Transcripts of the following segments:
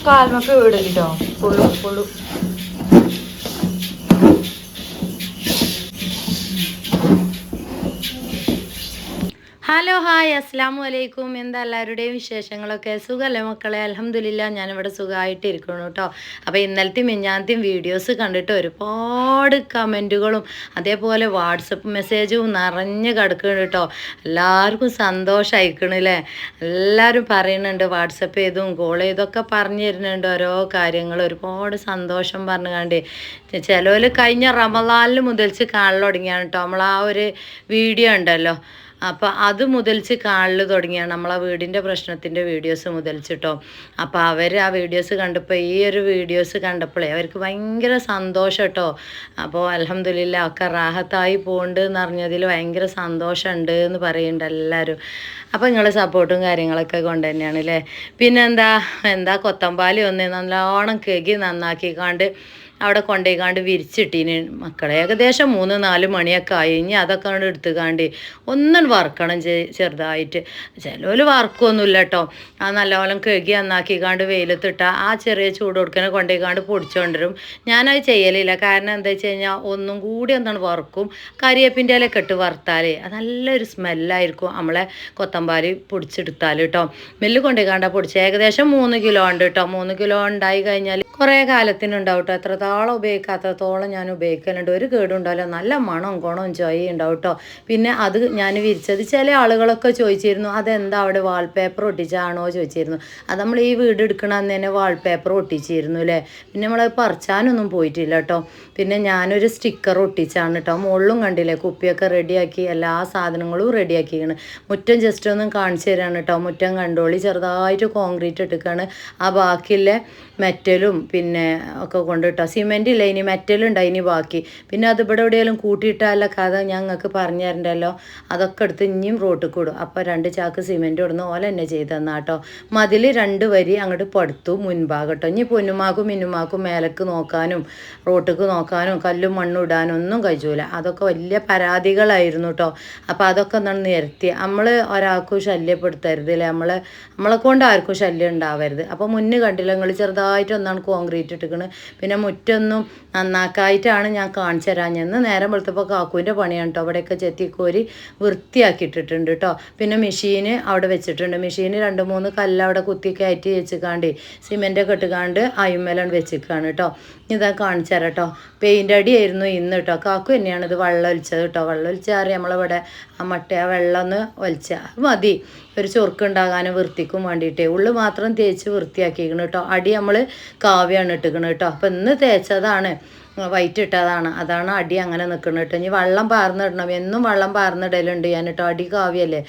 കാൽമൊക്കെ വീടല്ലോ പൊള്ളു പൊള്ളു. Hello hi അസ്സാം വലൈക്കും. എന്താ എല്ലാവരുടെയും വിശേഷങ്ങളൊക്കെ? സുഖമല്ലേ മക്കളെ? അൽഹംദുലില്ലാ ഞാനിവിടെ സുഖമായിട്ടിരിക്കണം കേട്ടോ. അപ്പോൾ ഇന്നലത്തെയും മിഞ്ഞാന്നത്തെയും വീഡിയോസ് കണ്ടിട്ട് ഒരുപാട് കമൻറ്റുകളും അതേപോലെ വാട്സപ്പ് മെസ്സേജും നിറഞ്ഞ് കിടക്കുന്നുണ്ട് കേട്ടോ. എല്ലാവർക്കും സന്തോഷമായിക്കണല്ലേ? എല്ലാവരും പറയുന്നുണ്ട്, വാട്സപ്പ് ചെയ്തും കോൾ ചെയ്തൊക്കെ പറഞ്ഞു തരുന്നുണ്ട് ഓരോ കാര്യങ്ങൾ. ഒരുപാട് സന്തോഷം പറഞ്ഞു കണ്ടേ. ചിലവർ കഴിഞ്ഞ റമദാനിൽ മുതൽച്ച് കാണൽ തുടങ്ങിയാണ് കേട്ടോ. നമ്മൾ ആ ഒരു വീഡിയോ ഉണ്ടല്ലോ, അപ്പോൾ അത് മുതൽച്ച് കാണൽ തുടങ്ങിയാണ്, നമ്മളെ വീടിൻ്റെ പ്രശ്നത്തിൻ്റെ വീഡിയോസ് മുതൽച്ചിട്ടോ. അപ്പോൾ അവർ ആ വീഡിയോസ് കണ്ടപ്പോൾ, ഈ ഒരു വീഡിയോസ് കണ്ടപ്പോഴേ അവർക്ക് ഭയങ്കര സന്തോഷം കേട്ടോ. അപ്പോൾ അൽഹംദുലില്ലാ ഒക്കെ റാഹത്തായി പോകുന്നുണ്ട് എന്ന് അറിഞ്ഞതിൽ ഭയങ്കര സന്തോഷമുണ്ട് എന്ന് പറയുന്നുണ്ട് എല്ലാവരും. അപ്പോൾ നിങ്ങളെ സപ്പോർട്ടും കാര്യങ്ങളൊക്കെ കൊണ്ട് തന്നെയാണ് അല്ലേ. പിന്നെന്താ കൊത്തമ്പാലി ഒന്ന് നല്ലോണം കഴുകി നന്നാക്കിക്കാണ്ട് അവിടെ കൊണ്ടുപോയിക്കാണ്ട് വിരിച്ചിട്ടീന് മക്കളെ. ഏകദേശം 3-4 മണിയൊക്കെ ആയി. ഇനി അതൊക്കെ കൊണ്ട് എടുത്തുകാണ്ട് ഒന്നും വറുക്കണം ചെറുതായിട്ട്. ചിലവർ വറുക്കൊന്നുമില്ല കേട്ടോ. ആ നല്ലപോലെ കഴുകി നന്നാക്കിക്കാണ്ട് വെയിലത്തിട്ട ആ ചെറിയ ചൂട് കൊടുക്കണ കൊണ്ടുപോയിക്കാണ്ട് പൊടിച്ചുകൊണ്ടിരും. ഞാനത് ചെയ്യലില്ല. കാരണം എന്താ വെച്ച് കഴിഞ്ഞാൽ ഒന്നും കൂടി എന്താണ് വറുക്കും. കരിയേപ്പിൻ്റെ ഇലയൊക്കെ ഇട്ട് വറുത്താൽ അത് നല്ലൊരു സ്മെല്ലായിരിക്കും നമ്മളെ കൊത്തമ്പാലി പൊടിച്ചെടുത്താൽ കേട്ടോ. മില്ല് കൊണ്ടുപോയിക്കാണ്ടാണ് പൊടിച്ച്. ഏകദേശം 3 കിലോ ഉണ്ട് കേട്ടോ. 3 കിലോ ഉണ്ടായി കഴിഞ്ഞാൽ കുറേ കാലത്തിനുണ്ടാവും കേട്ടോ. എത്രത്തോളം ഉപയോഗിക്കാത്തത്തോളം ഞാൻ ഉപയോഗിക്കലുണ്ട്. ഒരു കേടുണ്ടാവില്ല. നല്ല മണവും ഗുണവും ചൊയ്യും ഉണ്ടാവും കേട്ടോ. പിന്നെ അത് ഞാൻ വിരിച്ചത് ചില ആളുകളൊക്കെ ചോദിച്ചിരുന്നു, അതെന്താ അവിടെ വാൾപേപ്പർ ഒട്ടിച്ചാണോ ചോദിച്ചിരുന്നു. അത് നമ്മൾ ഈ വീട് എടുക്കണമെന്ന് തന്നെ വാൾപേപ്പർ ഒട്ടിച്ചിരുന്നു അല്ലേ. പിന്നെ നമ്മളത് പറിച്ചാനൊന്നും പോയിട്ടില്ല കേട്ടോ. പിന്നെ ഞാനൊരു സ്റ്റിക്കർ ഒട്ടിച്ചാണ് കേട്ടോ. മുകളിലും കണ്ടില്ലേ കുപ്പിയൊക്കെ റെഡിയാക്കി, എല്ലാ സാധനങ്ങളും റെഡിയാക്കിയാണ്. മുറ്റം ജസ്റ്റ് ഒന്നും കാണിച്ചു തരാണ് കേട്ടോ. മുറ്റം കണ്ടോളി, ചെറുതായിട്ട് കോൺക്രീറ്റ് ഇട്ടിക്കാണ്. ആ ബാക്കിയുള്ള മെറ്റലും പിന്നെ ഒക്കെ കൊണ്ടിട്ടോ. സിമെൻ്റ് ഇല്ല, ഇനി മെറ്റലുണ്ടായി ഇനി ബാക്കി. പിന്നെ അത് ഇവിടെ എവിടെയെങ്കിലും കൂട്ടിയിട്ടാല കഥ ഞങ്ങൾക്ക് പറഞ്ഞു തരണ്ടല്ലോ. അതൊക്കെ എടുത്ത് ഇനിയും റോട്ടിൽ കൂടും. അപ്പോൾ 2 ചാക്ക് സിമെൻറ്റ് ഇടുന്ന പോലെ തന്നെ ചെയ്ത് തന്നാ കേട്ടോ. മതിൽ 2 വരി അങ്ങോട്ട് പടുത്തു മുൻഭാഗം കേട്ടോ. ഇനി പൊന്നുമാക്കും മിന്നുമാക്കും മേലക്ക് നോക്കാനും റോട്ടിക്ക് നോക്കാനും കല്ലും മണ്ണും ഇടാനും ഒന്നും കഴിയൂല. അതൊക്കെ വലിയ പരാതികളായിരുന്നു കേട്ടോ. അപ്പോൾ അതൊക്കെ ഒന്നാണ് നിരത്തി. നമ്മൾ ഒരാൾക്കും ശല്യപ്പെടുത്തരുത് അല്ലേ. നമ്മളെ കൊണ്ട് ആർക്കും ശല്യം ഉണ്ടാവരുത്. അപ്പോൾ മുന്നേ കണ്ടില്ല നിങ്ങൾ, ചെറുതായിട്ടൊന്നാണ് കോൺക്രീറ്റ് ഇട്ടിക്കണ്. പിന്നെ മുറ്റൊന്നും നന്നാക്കായിട്ടാണ് ഞാൻ കാണിച്ചു തരാൻ. ചെന്ന് നേരം വെളുത്തപ്പോൾ കാക്കുവിൻ്റെ പണിയാണ് കേട്ടോ. അവിടെയൊക്കെ ചെത്തിക്കോരി വൃത്തിയാക്കിയിട്ടിട്ടുണ്ട് കേട്ടോ. പിന്നെ മെഷീന് അവിടെ വെച്ചിട്ടുണ്ട്. മെഷീന് 2-3 കല്ല് അവിടെ കുത്തി കയറ്റി വെച്ചിക്കാണ്ട് സിമെൻറ്റൊക്കെ ഇട്ടുകാണ്ട് അയിമേലാണ് വെച്ചിക്കാണ് കേട്ടോ. ഇതാ കാണിച്ചു തരാം കേട്ടോ. പെയിൻ്റ് അടിയായിരുന്നു ഇന്ന് കേട്ടോ. കാക്കു തന്നെയാണ് ഇത് വെള്ളം ഒലിച്ചത് കേട്ടോ. വെള്ളം ഒലിച്ചാൽ നമ്മളിവിടെ ആ വെള്ളം ഒന്ന് ഒലിച്ചാൽ മതി, ഒരു ചൊറുക്കുണ്ടാകാനും വൃത്തിക്കും വേണ്ടിയിട്ടേ. ഉള്ളു മാത്രം തേച്ച് വൃത്തിയാക്കിക്കണം കേട്ടോ. അടി നമ്മൾ കാവ്യാണ് ഇട്ടിക്കണം കേട്ടോ. അപ്പം ഇന്ന് തേച്ചതാണ്, വൈറ്റ് ഇട്ടതാണ്. അതാണ് അടി അങ്ങനെ നിൽക്കണം കേട്ടോ. ഇനി വെള്ളം പാർന്നിടണം. എന്നും വെള്ളം പാർന്നിടലുണ്ട് ഞാൻ കേട്ടോ. അടി കാവ്യല്ലേ,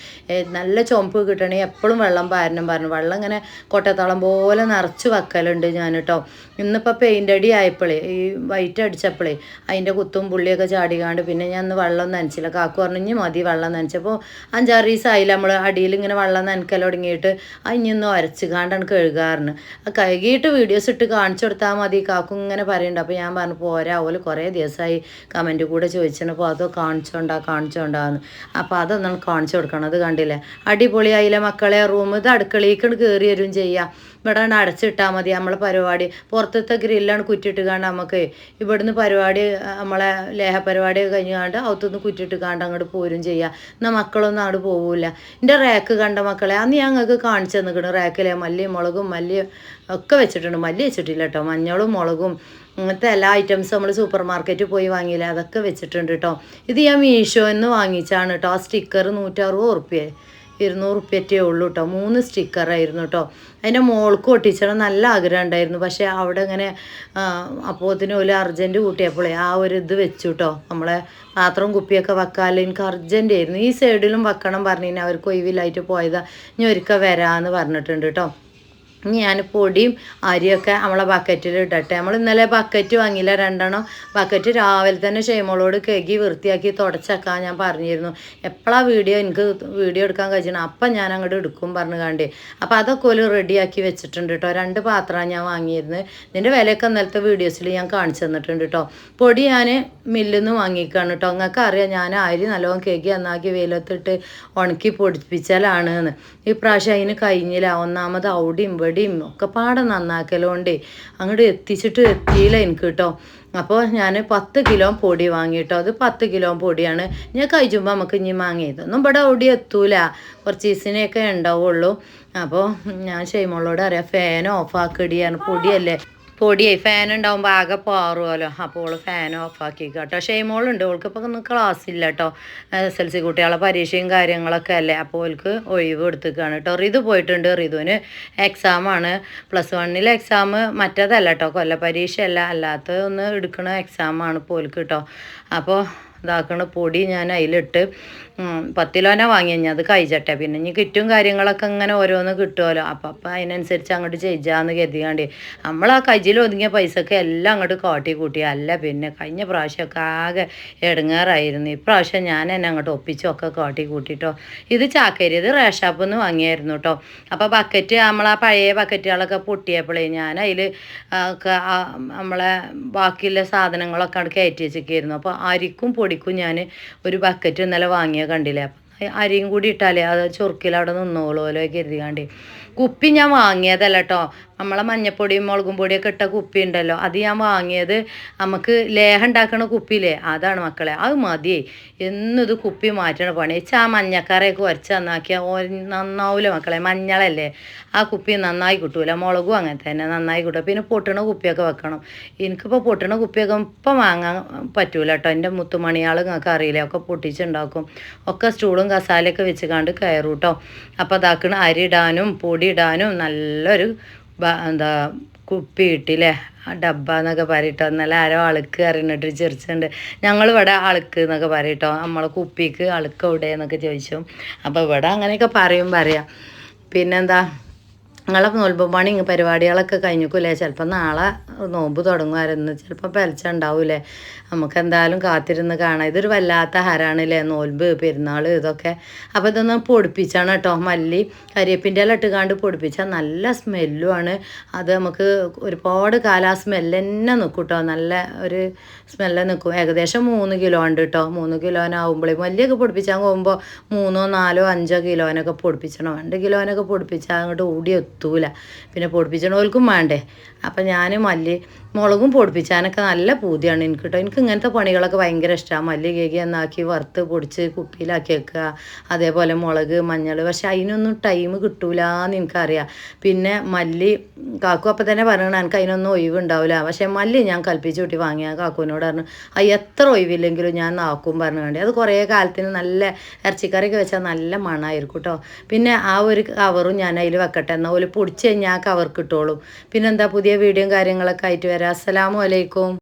നല്ല ചുമപ്പ് കിട്ടണേ എപ്പോഴും വെള്ളം പാരണം പറഞ്ഞു. വെള്ളം ഇങ്ങനെ കൊട്ടത്തളം പോലെ നിറച്ച് വെക്കലുണ്ട് ഞാൻ കേട്ടോ. ഇന്നിപ്പോൾ പെയിൻ്റ് അടി ആയപ്പോഴേ, ഈ വൈറ്റ് അടിച്ചപ്പോഴേ അതിൻ്റെ കുത്തും പുള്ളിയൊക്കെ ചാടിക്കാണ്ട് പിന്നെ ഞാൻ ഇന്ന് വെള്ളം നനച്ചില്ല. കാക്കു പറഞ്ഞു ഇനി മതി വെള്ളം നനച്ചപ്പോൾ 5-6 ദിവസമായില്ല നമ്മൾ അടിയിൽ ഇങ്ങനെ വെള്ളം നനക്കൽ തുടങ്ങിയിട്ട്. അതിനൊന്ന് ഉരച്ച് കാണ്ടാണ് കഴുകാറുണ്ട്. കഴുകിയിട്ട് വീഡിയോസ് ഇട്ട് കാണിച്ചു കൊടുത്താൽ മതി കാക്കു ഇങ്ങനെ പറയുന്നുണ്ട്. അപ്പോൾ ഞാൻ പറഞ്ഞു പോരാ, ഓല് കുറേ ദിവസമായി കമൻറ്റ് കൂടെ ചോദിച്ചപ്പോൾ അതോ കാണിച്ചോണ്ടാന്ന്. അപ്പോൾ അതൊന്നും കാണിച്ചു കൊടുക്കണം. അത് കണ്ടില്ലേ അടിപൊളിയായില്ലേ മക്കളെ. റൂം ഇത് അടുക്കളയിലേക്ക് കയറി വരും ചെയ്യാം. ഇവിടെ അടച്ചിട്ടാൽ മതി. നമ്മളെ പരിപാടി പുറത്തത്തെ ഗ്രില്ലാണ് കുറ്റിട്ട് കാണ്ട് നമുക്ക് ഇവിടുന്ന് പരിപാടി നമ്മളെ ലേഹ പരിപാടിയൊക്കെ കഴിഞ്ഞാണ്ട് അകത്തുനിന്ന് കുറ്റിട്ട് കാണ്ട് അങ്ങോട്ട് പോരും ചെയ്യാം. എന്നാൽ മക്കളൊന്നും അങ്ങോട്ട് പോവില്ല. എൻ്റെ റാക്ക് കണ്ട മക്കളെ അന്ന് ഞങ്ങൾക്ക് കാണിച്ചു തന്നിക്കണം. റാക്കിലെ മല്ലിയും മുളകും ഒക്കെ വെച്ചിട്ടുണ്ട്. മല്ലി വെച്ചിട്ടില്ല കേട്ടോ. മഞ്ഞളും മുളകും അങ്ങനത്തെ എല്ലാ ഐറ്റംസും നമ്മൾ സൂപ്പർ മാർക്കറ്റിൽ പോയി വാങ്ങിയില്ല, അതൊക്കെ വെച്ചിട്ടുണ്ട് കേട്ടോ. ഇത് ഞാൻ മീഷോന്ന് വാങ്ങിച്ചാണ് കേട്ടോ. ആ സ്റ്റിക്കർ 160 റുപ്യ 200 റുപ്യറ്റേ ഉള്ളൂ കേട്ടോ. 3 സ്റ്റിക്കറായിരുന്നു കേട്ടോ. അതിൻ്റെ മോൾക്ക് ഒട്ടിച്ചണം നല്ല ആഗ്രഹം ഉണ്ടായിരുന്നു. പക്ഷേ അവിടെ ഇങ്ങനെ അപ്പോത്തിന് ഒരു അർജൻറ്റ് കൂട്ടിയപ്പോഴേ ആ ഒരു ഇത് വെച്ചു കേട്ടോ. നമ്മളെ പാത്രം കുപ്പിയൊക്കെ വെക്കാമല്ലോ. എനിക്ക് അർജൻറ്റ് ആയിരുന്നു. ഈ സൈഡിലും വെക്കണം പറഞ്ഞു. അവർക്ക് ഒഴിവില്ലായിട്ട് പോയതാ. ഇനി ഒരിക്കൽ വരാമെന്ന് പറഞ്ഞിട്ടുണ്ട് കേട്ടോ. ഞാൻ പൊടിയും അരിയൊക്കെ നമ്മളെ ബക്കറ്റിൽ ഇടട്ടെ. നമ്മൾ ഇന്നലെ ബക്കറ്റ് വാങ്ങിയില്ല, 2 ബക്കറ്റ് രാവിലെ തന്നെ ഷെയ്മോളോട് കഴുകി വൃത്തിയാക്കി തുടച്ചേക്കാൻ ഞാൻ പറഞ്ഞിരുന്നു. എപ്പോഴാണ് എനിക്ക് വീഡിയോ എടുക്കാൻ കഴിച്ചണം അപ്പം ഞാൻ അങ്ങോട്ട് എടുക്കും പറഞ്ഞു കണ്ടേ. അപ്പോൾ അതൊക്കെ ഒരു റെഡിയാക്കി വെച്ചിട്ടുണ്ട് കേട്ടോ. 2 പാത്രമാണ് ഞാൻ വാങ്ങിയിരുന്നത്. ഇതിൻ്റെ വിലയൊക്കെ ഇന്നലത്തെ വീഡിയോസിൽ ഞാൻ കാണിച്ചു തന്നിട്ടുണ്ട് കേട്ടോ. പൊടി ഞാൻ മില്ലിൽ നിന്ന് വാങ്ങിക്കാണ് കേട്ടോ. നിങ്ങൾക്ക് അറിയാം ഞാൻ അരി നല്ലോണം കഴുകി നന്നാക്കി വെയിലത്തിട്ട് ഉണക്കി പൊടിപ്പിച്ചാലാണ് എന്ന്. ഈ പ്രാവശ്യം അതിന് കഴിഞ്ഞില്ല. ഒന്നാമത് അവിടെയും അരിപ്പൊടിയും ഒക്കെ പാടെ നന്നാക്കലുകൊണ്ട് അങ്ങോട്ട് എത്തിയില്ല എനിക്ക് കേട്ടോ. അപ്പോൾ ഞാൻ 10 കിലോ പൊടി വാങ്ങിയിട്ടോ. അത് 10 കിലോ പൊടിയാണ്. ഞാൻ കഴിച്ചുമ്പോൾ നമുക്ക് ഇനി വാങ്ങിയതൊന്നും ഇവിടെ ഓടി എത്തൂല, കുറച്ച് ദിവസത്തിനൊക്കെ ഉണ്ടാവുള്ളൂ. അപ്പോൾ ഞാൻ ഷെയ്മോളോട് അറിയാം, ഫാൻ ഓഫാക്കിടിയാണ്, പൊടിയല്ലേ, പൊടിയായി ഫാൻ ഉണ്ടാകുമ്പോൾ ആകെ പാറുമല്ലോ. അപ്പോൾ ഓൾ ഫാൻ ഓഫാക്കി കേട്ടോ. ഷെയ്മോളുണ്ട്, ഓൾക്കിപ്പോൾ ഒന്നും ക്ലാസ് ഇല്ല കേട്ടോ. SLC കുട്ടികളെ പരീക്ഷയും കാര്യങ്ങളൊക്കെ അല്ലേ, അപ്പോൾ ഓൾക്ക് ഒഴിവ് എടുത്തേക്കാണ് കേട്ടോ. റിതു പോയിട്ടുണ്ട്, റിതുവിന് എക്സാമാണ്, +1 എക്സാം, മറ്റേതല്ല കേട്ടോ, കൊല്ല പരീക്ഷയല്ല, അല്ലാത്ത ഒന്ന് എടുക്കണ എക്സാമാണ് ഇപ്പോൾ ഓൾക്ക് കേട്ടോ. അപ്പോൾ ഇതാക്കണ പൊടി ഞാൻ അതിലിട്ട് 10 കിലോനെ വാങ്ങി കഴിഞ്ഞാൽ അത് കഴിച്ചട്ടെ, പിന്നെ ഇനി കിറ്റും കാര്യങ്ങളൊക്കെ ഇങ്ങനെ ഓരോന്ന് കിട്ടുമല്ലോ. അപ്പം അതിനനുസരിച്ച് അങ്ങോട്ട് ചെയ്യാമെന്ന് കരുതിയാണ്ട് നമ്മൾ ആ കയ്യിൽ ഒതുങ്ങിയ പൈസക്ക് എല്ലാം അങ്ങോട്ട് കാട്ടി കൂട്ടി. അല്ല പിന്നെ കഴിഞ്ഞ പ്രാവശ്യമൊക്കെ ആകെ ഇടങ്ങാറായിരുന്നു. ഇപ്രാവശ്യം ഞാൻ തന്നെ അങ്ങോട്ട് ഒപ്പിച്ചൊക്കെ കാട്ടി കൂട്ടിട്ടോ. ഇത് ചാക്കരി, ഇത് റേഷാപ്പിൽ നിന്ന് വാങ്ങിയായിരുന്നു കേട്ടോ. അപ്പോൾ ബക്കറ്റ്, നമ്മളാ പഴയ ബക്കറ്റുകളൊക്കെ പൊട്ടിയപ്പോഴേ ഞാൻ അതിൽ നമ്മളെ ബാക്കിയുള്ള സാധനങ്ങളൊക്കെ അവിടെ കയറ്റി വെച്ചിരിക്കുന്നു. അപ്പോൾ അരിക്കും പൊടിക്കും ഞാൻ ഒരു ബക്കറ്റ് ഇന്നലെ വാങ്ങിയ കണ്ടില്ലേ. അപ്പം അരിയും കൂടി ഇട്ടാലേ അത് ചൊറുക്കിൽ അവിടെ നിന്നോളൂല്ലോ കരുതികാണ്ട്. കുപ്പി ഞാൻ വാങ്ങിയതല്ല കേട്ടോ, നമ്മളെ മഞ്ഞപ്പൊടിയും മുളകും പൊടിയൊക്കെ ഇട്ട കുപ്പി ഉണ്ടല്ലോ, അത് ഞാൻ വാങ്ങിയത് നമുക്ക് ലേഹം ഉണ്ടാക്കണ കുപ്പിയില്ലേ, അതാണ് മക്കളെ. അത് മതിയേ, എന്നത് കുപ്പി മാറ്റണ പണി. ആ മഞ്ഞക്കറയൊക്കെ ഉരച്ച് നന്നാക്കിയാൽ നന്നാവൂല മക്കളെ, മഞ്ഞളല്ലേ, ആ കുപ്പി നന്നായി കിട്ടൂല. മുളകും അങ്ങനെ തന്നെ നന്നായി കിട്ടുക. പിന്നെ പൊട്ടണ കുപ്പിയൊക്കെ വെക്കണം. എനിക്കിപ്പോൾ പൊട്ടണ കുപ്പിയൊക്കെ ഇപ്പം വാങ്ങാൻ പറ്റൂല കേട്ടോ. എൻ്റെ മുത്തുമണിയാൾ നിങ്ങൾക്ക് അറിയില്ല, ഒക്കെ പൊട്ടിച്ചുണ്ടാക്കും, ഒക്കെ സ്റ്റൂളും കസാലയൊക്കെ വെച്ച് കണ്ട് കയറും കേട്ടോ. അപ്പോൾ അതാക്കണ അരി ഇടാനും പൊടി ഇടാനും നല്ലൊരു എന്താ കുപ്പി കിട്ടില്ലേ, ആ ഡബ്ബ എന്നൊക്കെ പറയട്ടോ. നല്ല ആരോ അളുക്ക് അറിഞ്ഞിട്ട് ചിരിച്ചുണ്ട്. ഞങ്ങളിവിടെ അളുക്ക് എന്നൊക്കെ പറയട്ടോ, നമ്മളെ കുപ്പിക്ക് അളുക്ക് എവിടെ എന്നൊക്കെ ചോദിച്ചു. അപ്പോൾ ഇവിടെ അങ്ങനെയൊക്കെ പറയാം. പിന്നെന്താ, നിങ്ങളെ നോൽമ്പ് പണി പരിപാടികളൊക്കെ കഴിഞ്ഞിക്കൂലേ? ചിലപ്പോൾ നാളെ നോമ്പ് തുടങ്ങുമായിരുന്നു, ചിലപ്പോൾ പെലച്ച ഉണ്ടാവൂലേ. നമുക്ക് എന്തായാലും കാത്തിരുന്ന് കാണാം. ഇതൊരു വല്ലാത്ത ഹരാണല്ലേ, നോൽമ്പ്, പെരുന്നാൾ, ഇതൊക്കെ. അപ്പോൾ ഇതൊന്ന് പൊടിപ്പിച്ചാണ് കേട്ടോ. മല്ലി കരിയേപ്പിൻ്റെ ഇല ഇട്ടുകാണ്ട് പൊടിപ്പിച്ചാൽ നല്ല സ്മെല്ലുമാണ്. അത് നമുക്ക് ഒരുപാട് കാലം ആ സ്മെല്ല് തന്നെ നിൽക്കും കേട്ടോ, നല്ല ഒരു സ്മെല്ല് നിൽക്കും. ഏകദേശം 3 കിലോ ഉണ്ട് കേട്ടോ. 3 കിലോനാവുമ്പോഴേ മല്ലിയൊക്കെ പൊടിപ്പിച്ചാൽ പോകുമ്പോൾ 3, 4, 5 കിലോനൊക്കെ പൊടിപ്പിച്ചണം. 2 കിലോനൊക്കെ പൊടിപ്പിച്ചാൽ അങ്ങോട്ട് ഓടി എത്തൂല. പിന്നെ പൊടിപ്പിച്ചണോൽക്കും വേണ്ടേ. അപ്പം ഞാൻ മുളകും പൊടിപ്പിച്ചാനൊക്കെ നല്ല പൂതിയാണ് എനിക്ക് കേട്ടോ. എനിക്ക് ഇങ്ങനത്തെ പണികളൊക്കെ ഭയങ്കര ഇഷ്ടമാണ്. മല്ലി കേക്ക് എന്നാക്കി വറുത്ത് പൊടിച്ച് കുപ്പിയിലാക്കി വെക്കുക, അതേപോലെ മുളക്, മഞ്ഞൾ. പക്ഷെ അതിനൊന്നും ടൈം കിട്ടൂലെന്ന് എനിക്കറിയാം. പിന്നെ മല്ലി കാക്കു അപ്പം തന്നെ പറയണം എനിക്ക് അതിനൊന്നും ഒഴിവുണ്ടാവില്ല. പക്ഷേ മല്ലി ഞാൻ കൽപ്പിച്ച് കൂട്ടി വാങ്ങിയ കാക്കുവിനോട് പറഞ്ഞു, അത് എത്ര ഒഴിവില്ലെങ്കിലും ഞാൻ നാക്കും പറഞ്ഞു കണ്ടേ. അത് കുറേ കാലത്തിന് നല്ല ഇറച്ചിക്കറിയൊക്കെ വെച്ചാൽ നല്ല മണമായിരിക്കും കേട്ടോ. പിന്നെ ആ ഒരു കവറും ഞാൻ അതിൽ വെക്കട്ടെ, എന്നാൽ ഒരു പൊടിച്ച് കഴിഞ്ഞാൽ ആ കവർ കിട്ടുള്ളൂ. പിന്നെന്താ, പുതിയ വീഡിയോയും കാര്യങ്ങളൊക്കെ ആയിട്ട് വരാം. അസ്സലാമു അലൈക്കും.